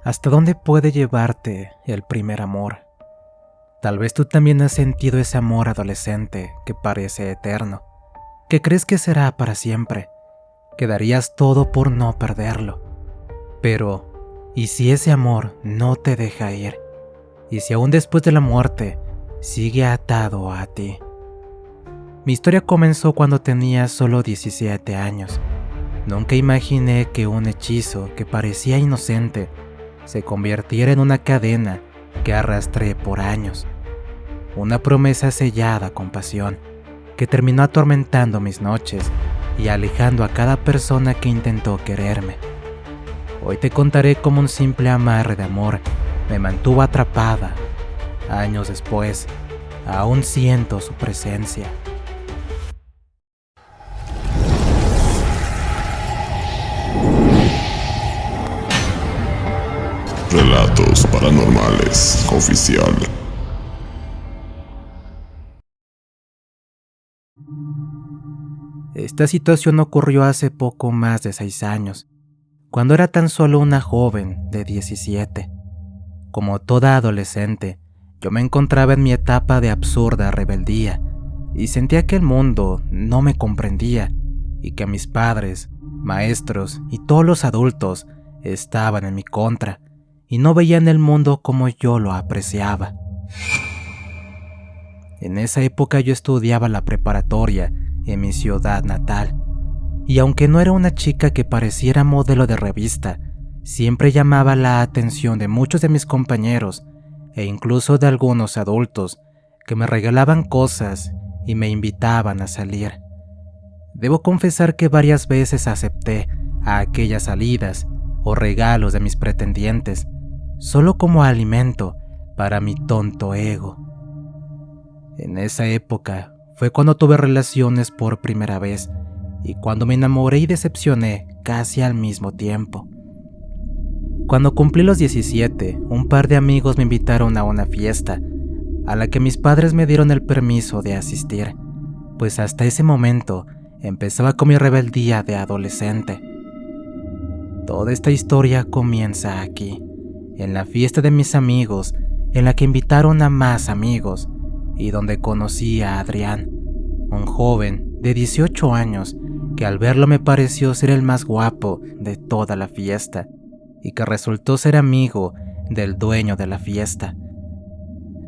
¿Hasta dónde puede llevarte el primer amor? Tal vez tú también has sentido ese amor adolescente que parece eterno, que crees que será para siempre, que darías todo por no perderlo. Pero, ¿y si ese amor no te deja ir? ¿Y si aún después de la muerte sigue atado a ti? Mi historia comenzó cuando tenía solo 17 años. Nunca imaginé que un hechizo que parecía inocente se convirtiera en una cadena que arrastré por años. Una promesa sellada con pasión que terminó atormentando mis noches y alejando a cada persona que intentó quererme. Hoy te contaré cómo un simple amarre de amor me mantuvo atrapada. Años después, aún siento su presencia. Relatos Paranormales Oficial. Esta situación ocurrió hace poco más de 6 años, cuando era tan solo una joven de 17. Como toda adolescente, yo me encontraba en mi etapa de absurda rebeldía y sentía que el mundo no me comprendía y que mis padres, maestros y todos los adultos estaban en mi contra y no veían el mundo como yo lo apreciaba. En esa época yo estudiaba la preparatoria en mi ciudad natal, y aunque no era una chica que pareciera modelo de revista, siempre llamaba la atención de muchos de mis compañeros e incluso de algunos adultos que me regalaban cosas y me invitaban a salir. Debo confesar que varias veces acepté a aquellas salidas o regalos de mis pretendientes, solo como alimento para mi tonto ego. En esa época fue cuando tuve relaciones por primera vez y cuando me enamoré y decepcioné casi al mismo tiempo. Cuando cumplí los 17, un par de amigos me invitaron a una fiesta, a la que mis padres me dieron el permiso de asistir, pues hasta ese momento empezaba con mi rebeldía de adolescente. Toda esta historia comienza aquí, en la fiesta de mis amigos, en la que invitaron a más amigos, y donde conocí a Adrián, un joven de 18 años que al verlo me pareció ser el más guapo de toda la fiesta y que resultó ser amigo del dueño de la fiesta.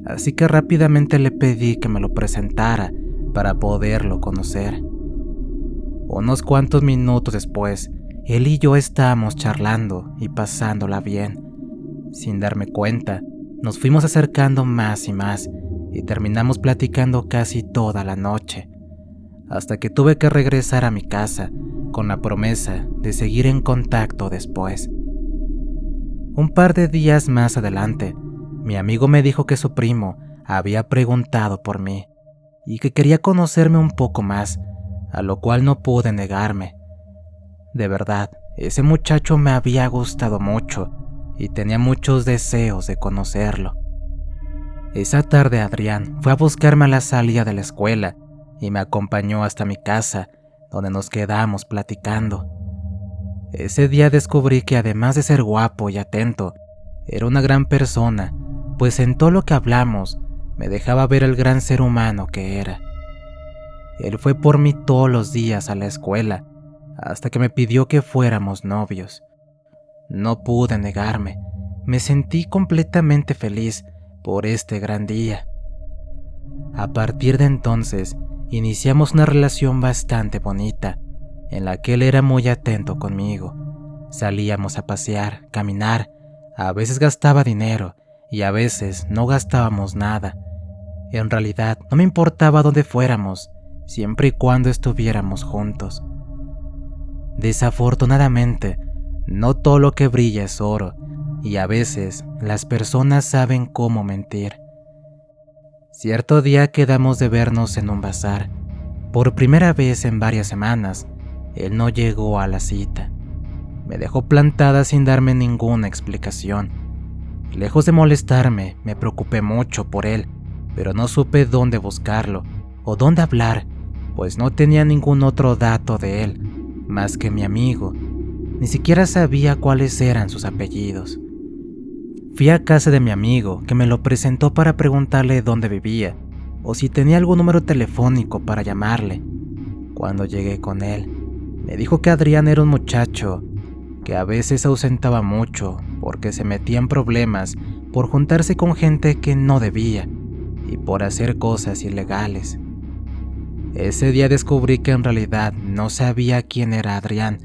Así que rápidamente le pedí que me lo presentara para poderlo conocer. Unos cuantos minutos después, él y yo estábamos charlando y pasándola bien. Sin darme cuenta, nos fuimos acercando más y más y terminamos platicando casi toda la noche, hasta que tuve que regresar a mi casa con la promesa de seguir en contacto después. Un par de días más adelante, mi amigo me dijo que su primo había preguntado por mí y que quería conocerme un poco más, a lo cual no pude negarme. De verdad, ese muchacho me había gustado mucho y tenía muchos deseos de conocerlo. Esa tarde Adrián fue a buscarme a la salida de la escuela y me acompañó hasta mi casa, donde nos quedamos platicando. Ese día descubrí que además de ser guapo y atento, era una gran persona, pues en todo lo que hablamos me dejaba ver el gran ser humano que era. Él fue por mí todos los días a la escuela, hasta que me pidió que fuéramos novios. No pude negarme, me sentí completamente feliz por este gran día. A partir de entonces, iniciamos una relación bastante bonita, en la que él era muy atento conmigo. Salíamos a pasear, caminar, a veces gastaba dinero y a veces no gastábamos nada. En realidad, no me importaba dónde fuéramos, siempre y cuando estuviéramos juntos. Desafortunadamente, no todo lo que brilla es oro, y a veces las personas saben cómo mentir. Cierto día quedamos de vernos en un bazar. Por primera vez en varias semanas, él no llegó a la cita. Me dejó plantada sin darme ninguna explicación. Lejos de molestarme, me preocupé mucho por él, pero no supe dónde buscarlo o dónde hablar, pues no tenía ningún otro dato de él, más que mi amigo. Ni siquiera sabía cuáles eran sus apellidos. Fui a casa de mi amigo, que me lo presentó para preguntarle dónde vivía o si tenía algún número telefónico para llamarle. Cuando llegué con él, me dijo que Adrián era un muchacho que a veces se ausentaba mucho porque se metía en problemas por juntarse con gente que no debía y por hacer cosas ilegales. Ese día descubrí que en realidad no sabía quién era Adrián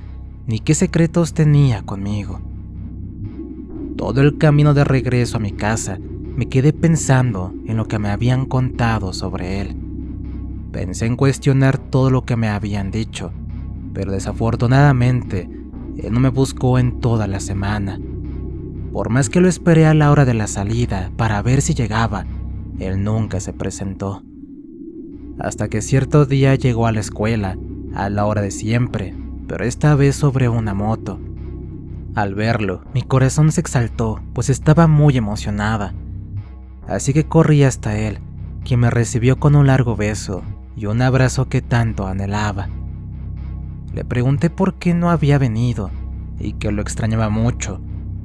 ni qué secretos tenía conmigo. Todo el camino de regreso a mi casa me quedé pensando en lo que me habían contado sobre él. Pensé en cuestionar todo lo que me habían dicho, pero desafortunadamente él no me buscó en toda la semana. Por más que lo esperé a la hora de la salida para ver si llegaba, él nunca se presentó. Hasta que cierto día llegó a la escuela, a la hora de siempre, pero esta vez sobre una moto. Al verlo, mi corazón se exaltó, pues estaba muy emocionada. Así que corrí hasta él, quien me recibió con un largo beso y un abrazo que tanto anhelaba. Le pregunté por qué no había venido y que lo extrañaba mucho,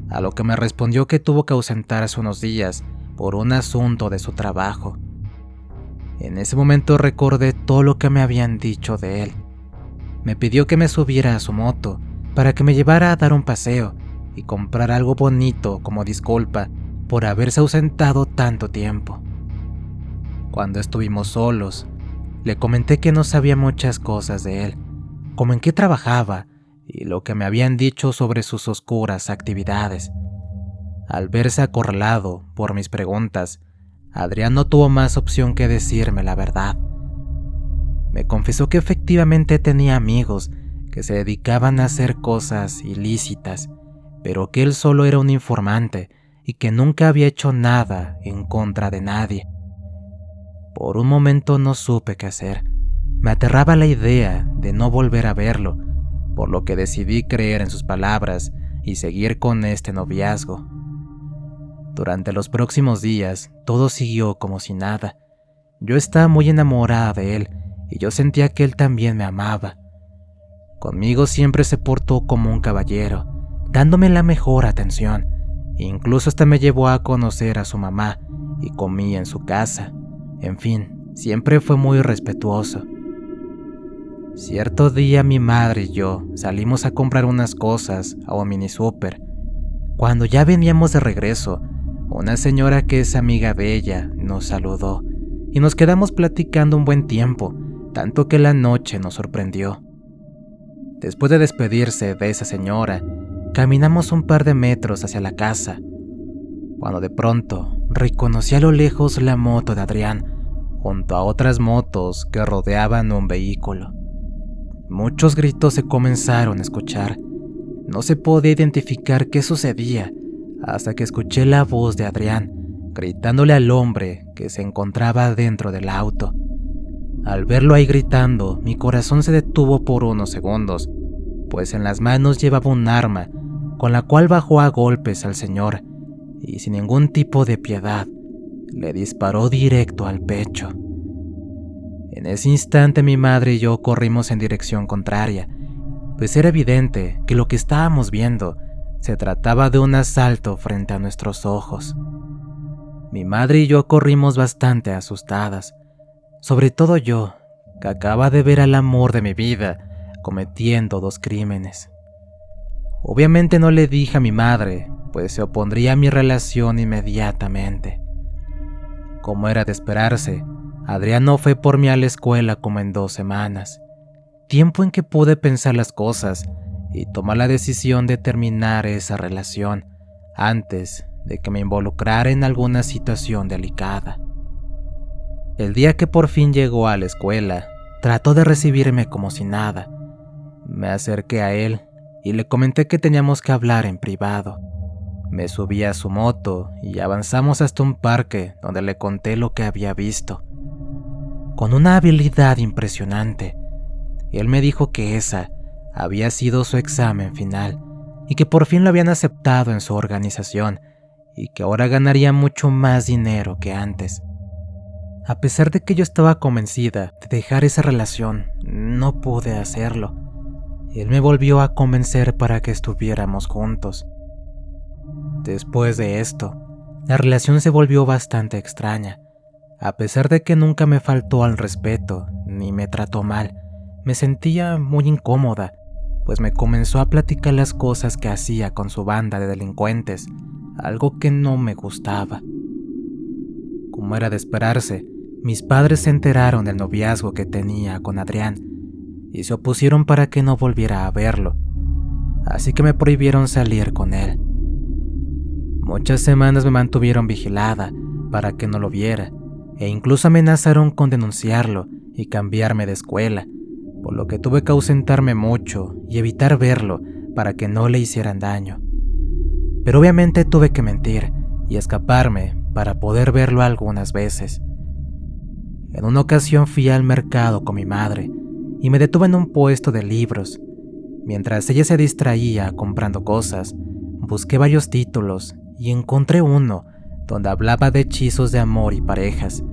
a lo que me respondió que tuvo que ausentarse unos días por un asunto de su trabajo. En ese momento recordé todo lo que me habían dicho de él. Me pidió que me subiera a su moto para que me llevara a dar un paseo y comprar algo bonito como disculpa por haberse ausentado tanto tiempo. Cuando estuvimos solos, le comenté que no sabía muchas cosas de él, como en qué trabajaba y lo que me habían dicho sobre sus oscuras actividades. Al verse acorralado por mis preguntas, Adrián no tuvo más opción que decirme la verdad. Me confesó que efectivamente tenía amigos que se dedicaban a hacer cosas ilícitas, pero que él solo era un informante y que nunca había hecho nada en contra de nadie. Por un momento no supe qué hacer. Me aterraba la idea de no volver a verlo, por lo que decidí creer en sus palabras y seguir con este noviazgo. Durante los próximos días, todo siguió como si nada. Yo estaba muy enamorada de él y yo sentía que él también me amaba. Conmigo siempre se portó como un caballero, dándome la mejor atención. Incluso hasta me llevó a conocer a su mamá y comí en su casa. En fin, siempre fue muy respetuoso. Cierto día mi madre y yo salimos a comprar unas cosas a un mini súper. Cuando ya veníamos de regreso, una señora que es amiga de ella nos saludó y nos quedamos platicando un buen tiempo, tanto que la noche nos sorprendió. Después de despedirse de esa señora, caminamos un par de metros hacia la casa, cuando de pronto reconocí a lo lejos la moto de Adrián, junto a otras motos que rodeaban un vehículo. Muchos gritos se comenzaron a escuchar. No se podía identificar qué sucedía, hasta que escuché la voz de Adrián, gritándole al hombre que se encontraba dentro del auto. Al verlo ahí gritando, mi corazón se detuvo por unos segundos, pues en las manos llevaba un arma, con la cual bajó a golpes al señor, y sin ningún tipo de piedad, le disparó directo al pecho. En ese instante mi madre y yo corrimos en dirección contraria, pues era evidente que lo que estábamos viendo se trataba de un asalto frente a nuestros ojos. Mi madre y yo corrimos bastante asustadas, sobre todo yo, que acaba de ver al amor de mi vida cometiendo 2 crímenes. Obviamente no le dije a mi madre, pues se opondría a mi relación inmediatamente. Como era de esperarse, Adrián no fue por mí a la escuela como en 2 semanas, tiempo en que pude pensar las cosas y tomar la decisión de terminar esa relación antes de que me involucrara en alguna situación delicada. El día que por fin llegó a la escuela, trató de recibirme como si nada. Me acerqué a él y le comenté que teníamos que hablar en privado. Me subí a su moto y avanzamos hasta un parque donde le conté lo que había visto. Con una habilidad impresionante, él me dijo que esa había sido su examen final y que por fin lo habían aceptado en su organización y que ahora ganaría mucho más dinero que antes. A pesar de que yo estaba convencida de dejar esa relación, no pude hacerlo. Él me volvió a convencer para que estuviéramos juntos. Después de esto, la relación se volvió bastante extraña. A pesar de que nunca me faltó al respeto, ni me trató mal, me sentía muy incómoda, pues me comenzó a platicar las cosas que hacía con su banda de delincuentes, algo que no me gustaba. Como era de esperarse, mis padres se enteraron del noviazgo que tenía con Adrián y se opusieron para que no volviera a verlo, así que me prohibieron salir con él. Muchas semanas me mantuvieron vigilada para que no lo viera, e incluso amenazaron con denunciarlo y cambiarme de escuela, por lo que tuve que ausentarme mucho y evitar verlo para que no le hicieran daño. Pero obviamente tuve que mentir y escaparme para poder verlo algunas veces. En una ocasión fui al mercado con mi madre y me detuve en un puesto de libros. Mientras ella se distraía comprando cosas, busqué varios títulos y encontré uno donde hablaba de hechizos de amor y parejas,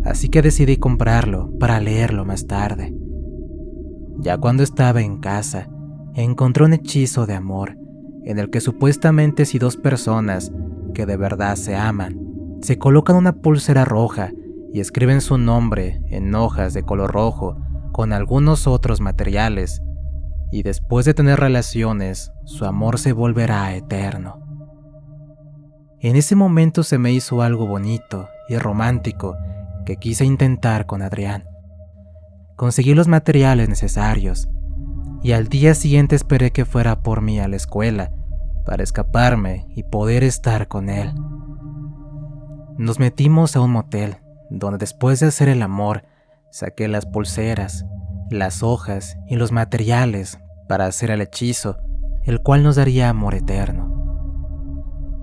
así que decidí comprarlo para leerlo más tarde. Ya cuando estaba en casa, encontré un hechizo de amor, en el que supuestamente si dos personas que de verdad se aman, se colocan una pulsera roja y escriben su nombre en hojas de color rojo con algunos otros materiales, y después de tener relaciones, su amor se volverá eterno. En ese momento se me hizo algo bonito y romántico que quise intentar con Adrián. Conseguí los materiales necesarios y al día siguiente esperé que fuera por mí a la escuela para escaparme y poder estar con él. Nos metimos a un motel donde después de hacer el amor saqué las pulseras, las hojas y los materiales para hacer el hechizo, el cual nos daría amor eterno.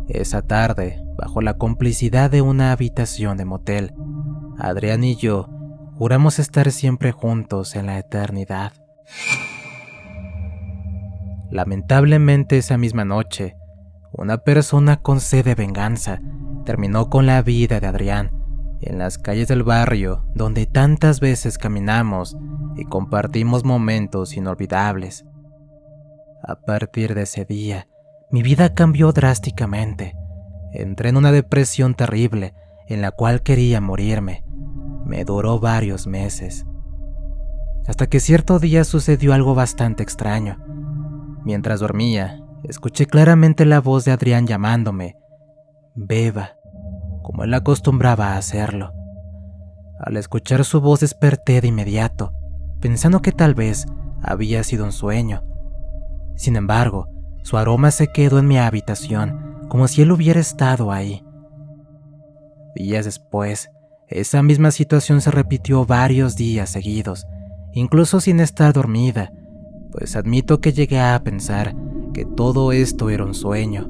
Esa tarde, bajo la complicidad de una habitación de motel, Adrián y yo juramos estar siempre juntos en la eternidad. Lamentablemente esa misma noche, una persona con sed de venganza terminó con la vida de Adrián en las calles del barrio donde tantas veces caminamos y compartimos momentos inolvidables. A partir de ese día, mi vida cambió drásticamente. Entré en una depresión terrible en la cual quería morirme. Me duró varios meses. Hasta que cierto día sucedió algo bastante extraño. Mientras dormía, escuché claramente la voz de Adrián llamándome Beba, como él acostumbraba a hacerlo. Al escuchar su voz desperté de inmediato, pensando que tal vez había sido un sueño. Sin embargo, su aroma se quedó en mi habitación, como si él hubiera estado ahí. Días después, esa misma situación se repitió varios días seguidos, incluso sin estar dormida, pues admito que llegué a pensar que todo esto era un sueño.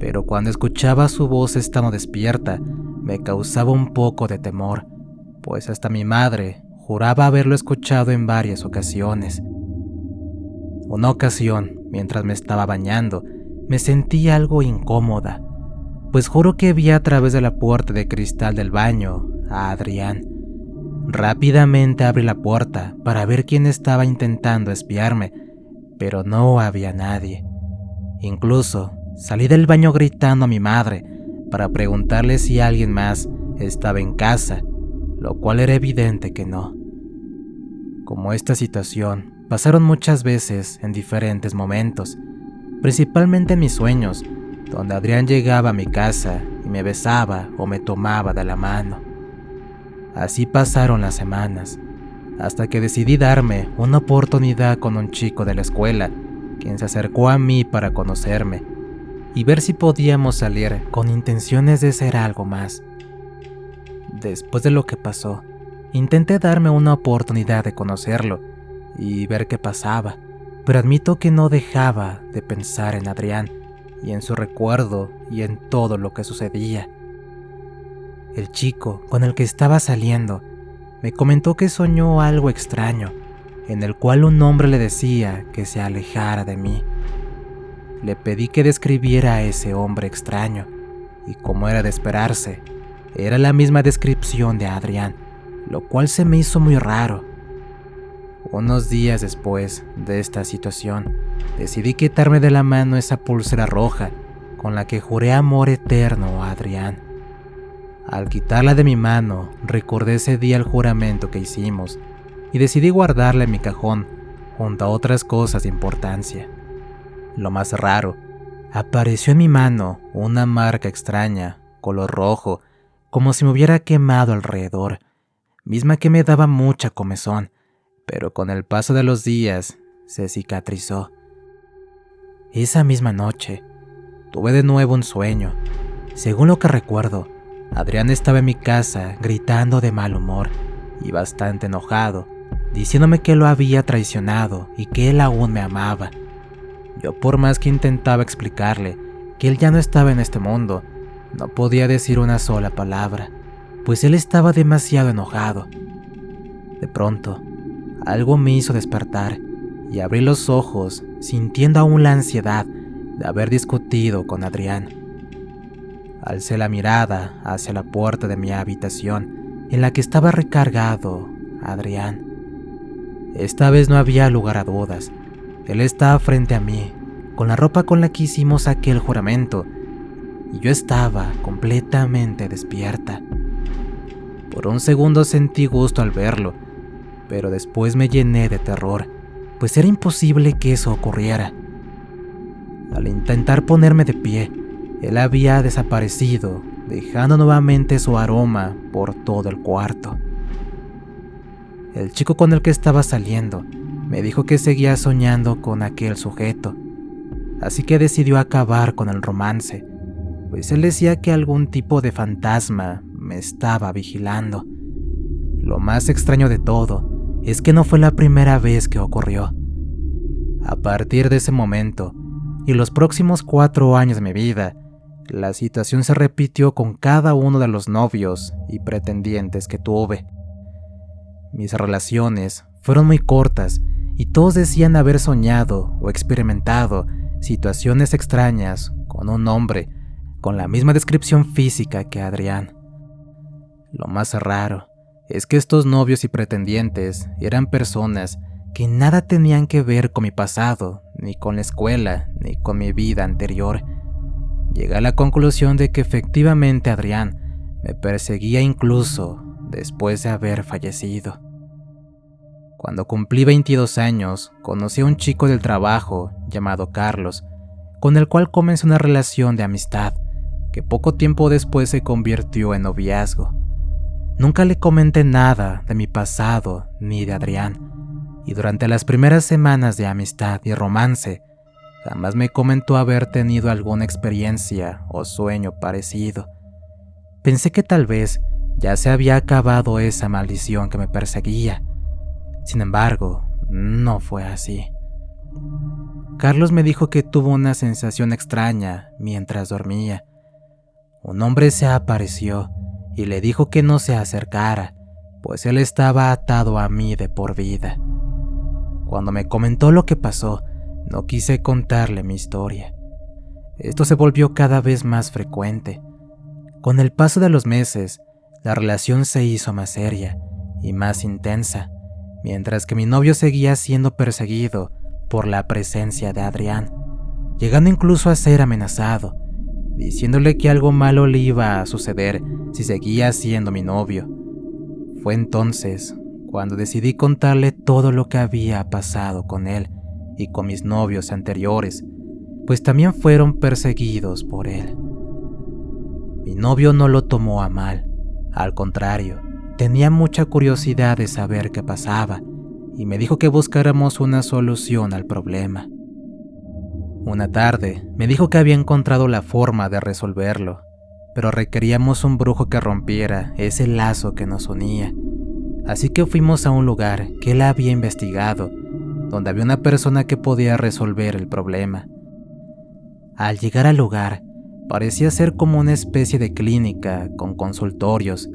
Pero cuando escuchaba su voz estando despierta, me causaba un poco de temor, pues hasta mi madre juraba haberlo escuchado en varias ocasiones. Una ocasión, mientras me estaba bañando, me sentí algo incómoda, pues juro que vi a través de la puerta de cristal del baño a Adrián. Rápidamente abrí la puerta para ver quién estaba intentando espiarme, pero no había nadie. Incluso salí del baño gritando a mi madre para preguntarle si alguien más estaba en casa, lo cual era evidente que no. Como esta situación pasaron muchas veces en diferentes momentos, principalmente en mis sueños, donde Adrián llegaba a mi casa y me besaba o me tomaba de la mano. Así pasaron las semanas, hasta que decidí darme una oportunidad con un chico de la escuela, quien se acercó a mí para conocerme y ver si podíamos salir con intenciones de ser algo más. Después de lo que pasó, intenté darme una oportunidad de conocerlo y ver qué pasaba, pero admito que no dejaba de pensar en Adrián y en su recuerdo y en todo lo que sucedía. El chico con el que estaba saliendo me comentó que soñó algo extraño, en el cual un hombre le decía que se alejara de mí. Le pedí que describiera a ese hombre extraño, y como era de esperarse, era la misma descripción de Adrián, lo cual se me hizo muy raro. Unos días después de esta situación, decidí quitarme de la mano esa pulsera roja con la que juré amor eterno a Adrián. Al quitarla de mi mano, recordé ese día el juramento que hicimos y decidí guardarla en mi cajón junto a otras cosas de importancia. Lo más raro, apareció en mi mano una marca extraña, color rojo, como si me hubiera quemado alrededor, misma que me daba mucha comezón, pero con el paso de los días se cicatrizó. Esa misma noche, tuve de nuevo un sueño. Según lo que recuerdo, Adrián estaba en mi casa gritando de mal humor y bastante enojado, diciéndome que lo había traicionado y que él aún me amaba. Yo, por más que intentaba explicarle que él ya no estaba en este mundo, no podía decir una sola palabra, pues él estaba demasiado enojado. De pronto, algo me hizo despertar y abrí los ojos, sintiendo aún la ansiedad de haber discutido con Adrián. Alcé la mirada hacia la puerta de mi habitación, en la que estaba recargado Adrián. Esta vez no había lugar a dudas. Él estaba frente a mí, con la ropa con la que hicimos aquel juramento, y yo estaba completamente despierta. Por un segundo sentí gusto al verlo, pero después me llené de terror, pues era imposible que eso ocurriera. Al intentar ponerme de pie, él había desaparecido, dejando nuevamente su aroma por todo el cuarto. El chico con el que estaba saliendo me dijo que seguía soñando con aquel sujeto, así que decidió acabar con el romance, pues él decía que algún tipo de fantasma me estaba vigilando. Lo más extraño de todo es que no fue la primera vez que ocurrió. A partir de ese momento, y los próximos 4 años de mi vida, la situación se repitió con cada uno de los novios y pretendientes que tuve. Mis relaciones fueron muy cortas y todos decían haber soñado o experimentado situaciones extrañas con un hombre con la misma descripción física que Adrián. Lo más raro es que estos novios y pretendientes eran personas que nada tenían que ver con mi pasado, ni con la escuela, ni con mi vida anterior. Llegué a la conclusión de que efectivamente Adrián me perseguía incluso después de haber fallecido. Cuando cumplí 22 años, conocí a un chico del trabajo llamado Carlos, con el cual comencé una relación de amistad, que poco tiempo después se convirtió en noviazgo. Nunca le comenté nada de mi pasado ni de Adrián, y durante las primeras semanas de amistad y romance, jamás me comentó haber tenido alguna experiencia o sueño parecido. Pensé que tal vez ya se había acabado esa maldición que me perseguía. Sin embargo, no fue así. Carlos me dijo que tuvo una sensación extraña mientras dormía. Un hombre se apareció y le dijo que no se acercara, pues él estaba atado a mí de por vida. Cuando me comentó lo que pasó, no quise contarle mi historia. Esto se volvió cada vez más frecuente. Con el paso de los meses, la relación se hizo más seria y más intensa, mientras que mi novio seguía siendo perseguido por la presencia de Adrián, llegando incluso a ser amenazado, diciéndole que algo malo le iba a suceder si seguía siendo mi novio. Fue entonces cuando decidí contarle todo lo que había pasado con él y con mis novios anteriores, pues también fueron perseguidos por él. Mi novio no lo tomó a mal, al contrario, tenía mucha curiosidad de saber qué pasaba y me dijo que buscáramos una solución al problema. Una tarde me dijo que había encontrado la forma de resolverlo, pero requeríamos un brujo que rompiera ese lazo que nos unía. Así que fuimos a un lugar que él había investigado, donde había una persona que podía resolver el problema. Al llegar al lugar, parecía ser como una especie de clínica con consultorios,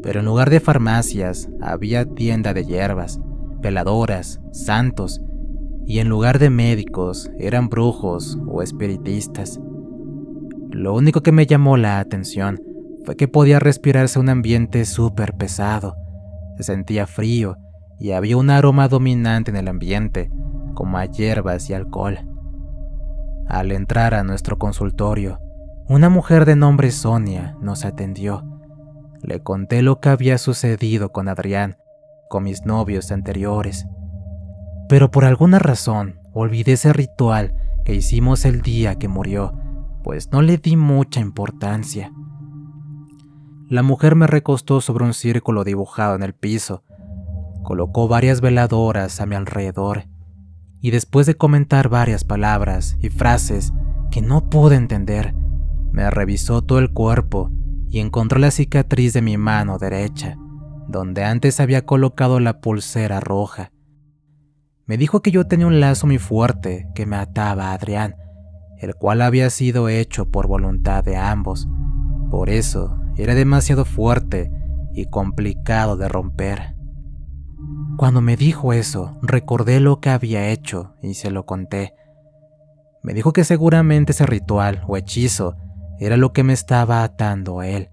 pero en lugar de farmacias había tienda de hierbas, veladoras, santos, y en lugar de médicos eran brujos o espiritistas. Lo único que me llamó la atención fue que podía respirarse un ambiente súper pesado. Se sentía frío y había un aroma dominante en el ambiente, como a hierbas y alcohol. Al entrar a nuestro consultorio, una mujer de nombre Sonia nos atendió. Le conté lo que había sucedido con Adrián, con mis novios anteriores. Pero por alguna razón olvidé ese ritual que hicimos el día que murió, pues no le di mucha importancia. La mujer me recostó sobre un círculo dibujado en el piso, colocó varias veladoras a mi alrededor y después de comentar varias palabras y frases que no pude entender, me revisó todo el cuerpo y encontró la cicatriz de mi mano derecha, donde antes había colocado la pulsera roja. Me dijo que yo tenía un lazo muy fuerte que me ataba a Adrián, el cual había sido hecho por voluntad de ambos. Por eso era demasiado fuerte y complicado de romper. Cuando me dijo eso, recordé lo que había hecho y se lo conté. Me dijo que seguramente ese ritual o hechizo era lo que me estaba atando a él,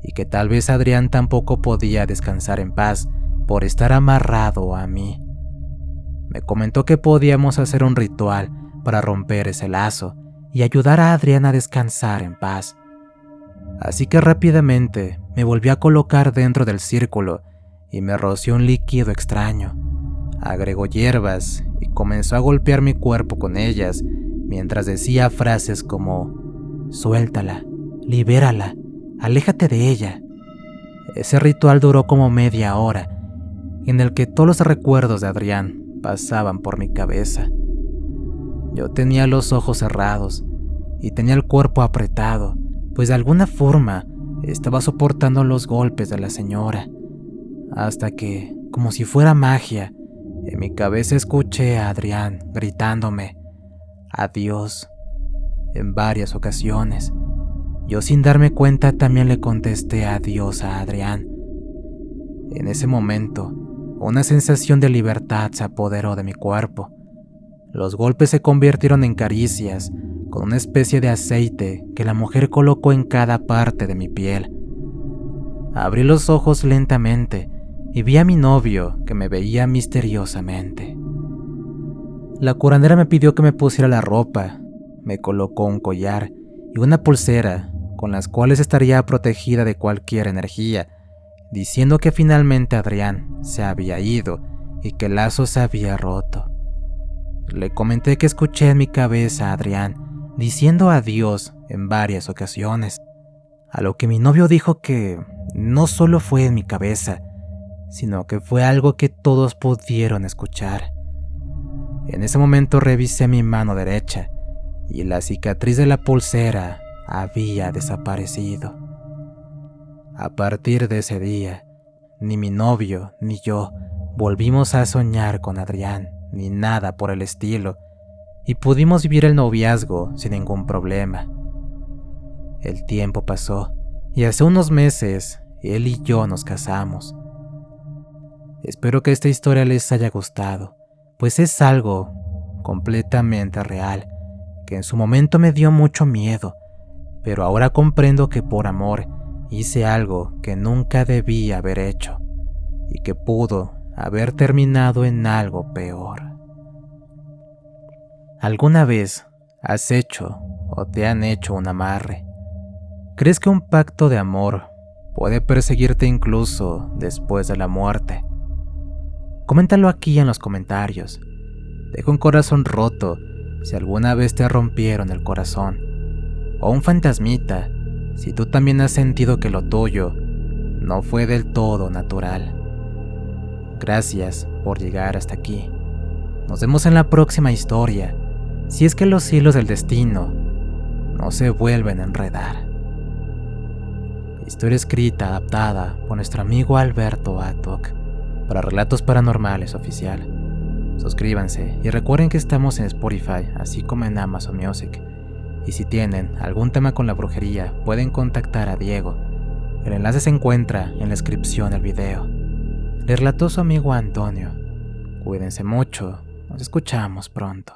y que tal vez Adrián tampoco podía descansar en paz por estar amarrado a mí. Me comentó que podíamos hacer un ritual para romper ese lazo y ayudar a Adrián a descansar en paz. Así que rápidamente me volví a colocar dentro del círculo y me roció un líquido extraño. Agregó hierbas y comenzó a golpear mi cuerpo con ellas mientras decía frases como: suéltala, libérala, aléjate de ella. Ese ritual duró como media hora, en el que todos los recuerdos de Adrián pasaban por mi cabeza. Yo tenía los ojos cerrados y tenía el cuerpo apretado, pues de alguna forma estaba soportando los golpes de la señora, hasta que, como si fuera magia, en mi cabeza escuché a Adrián gritándome adiós en varias ocasiones. Yo, sin darme cuenta, también le contesté adiós a Adrián. En ese momento, una sensación de libertad se apoderó de mi cuerpo. Los golpes se convirtieron en caricias, con una especie de aceite que la mujer colocó en cada parte de mi piel. Abrí los ojos lentamente y vi a mi novio, que me veía misteriosamente. La curandera me pidió que me pusiera la ropa, me colocó un collar y una pulsera con las cuales estaría protegida de cualquier energía, diciendo que finalmente Adrián se había ido y que el lazo se había roto. Le comenté que escuché en mi cabeza a Adrián diciendo adiós en varias ocasiones, a lo que mi novio dijo que no solo fue en mi cabeza, sino que fue algo que todos pudieron escuchar. En ese momento revisé mi mano derecha y la cicatriz de la pulsera había desaparecido. A partir de ese día, ni mi novio ni yo volvimos a soñar con Adrián, ni nada por el estilo, y pudimos vivir el noviazgo sin ningún problema. El tiempo pasó y hace unos meses él y yo nos casamos. Espero que esta historia les haya gustado, pues es algo completamente real, que en su momento me dio mucho miedo, pero ahora comprendo que por amor hice algo que nunca debí haber hecho y que pudo haber terminado en algo peor. ¿Alguna vez has hecho o te han hecho un amarre? ¿Crees que un pacto de amor puede perseguirte incluso después de la muerte? Coméntalo aquí en los comentarios. Deja un corazón roto si alguna vez te rompieron el corazón, o un fantasmita si tú también has sentido que lo tuyo no fue del todo natural. Gracias por llegar hasta aquí. Nos vemos en la próxima historia, si es que los hilos del destino no se vuelven a enredar. Historia escrita, adaptada por nuestro amigo Alberto Atok para Relatos Paranormales Oficial. Suscríbanse y recuerden que estamos en Spotify, así como en Amazon Music. Y si tienen algún tema con la brujería, pueden contactar a Diego. El enlace se encuentra en la descripción del video. Les relató su amigo Antonio. Cuídense mucho, nos escuchamos pronto.